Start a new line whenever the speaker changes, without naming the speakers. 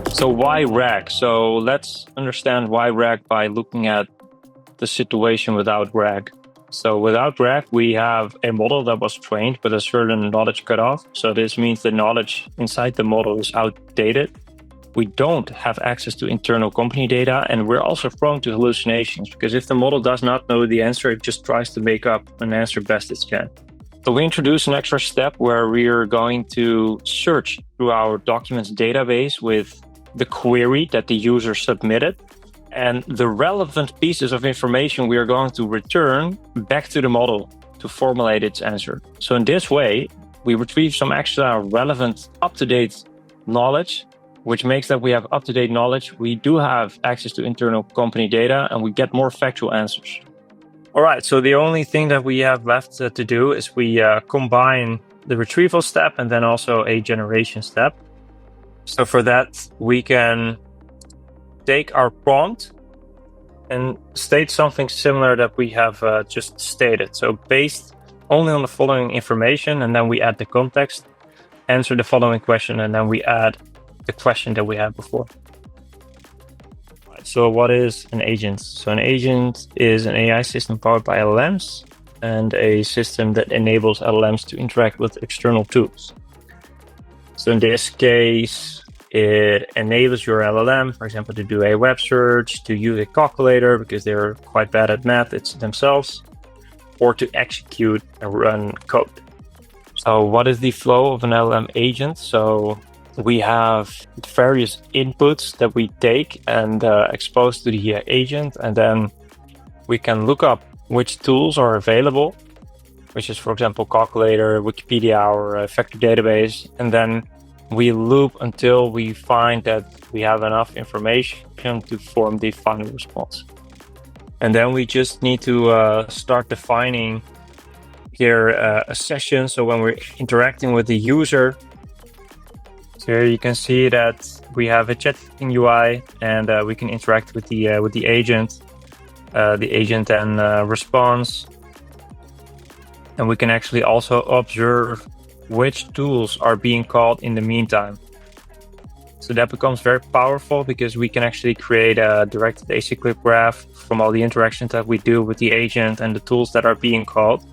So why RAG? So let's understand why RAG by looking at the situation without RAG. So without RAG, we have a model that was trained with a certain knowledge cutoff. So this means the knowledge inside the model is outdated. We don't have access to internal company data, and we're also prone to hallucinations because if the model does not know the answer, it just tries to make up an answer best it can. So we introduce an extra step where we're going to search through our documents database with the query that the user submitted, and the relevant pieces of information we are going to return back to the model to formulate its answer. So in this way, we retrieve some extra relevant, up-to-date knowledge, which makes that we have up-to-date knowledge. We do have access to internal company data, and we get more factual answers. All right, so the only thing that we have left to do is we combine the retrieval step and then also a generation step. So for that, we can take our prompt and state something similar that we have just stated. So based only on the following information, and then we add the context, answer the following question, and then we add the question that we had before. Right, so what is an agent? So an agent is an AI system powered by LLMs and a system that enables LLMs to interact with external tools. So in this case, it enables your LLM, for example, to do a web search, to use a calculator because they're quite bad at math themselves, or to execute and run code. So what is the flow of an LLM agent? So we have various inputs that we take and expose to the agent, and then we can look up which tools are available, which is, for example, calculator, Wikipedia, or a vector database, and then we loop until we find that we have enough information to form the final response. And then we just need to start defining here a session. So when we're interacting with the user, so here you can see that we have a chatting UI, and we can interact with the agent. The agent then responds, and we can actually also observe which tools are being called in the meantime. So that becomes very powerful because we can actually create a directed acyclic graph from all the interactions that we do with the agent and the tools that are being called.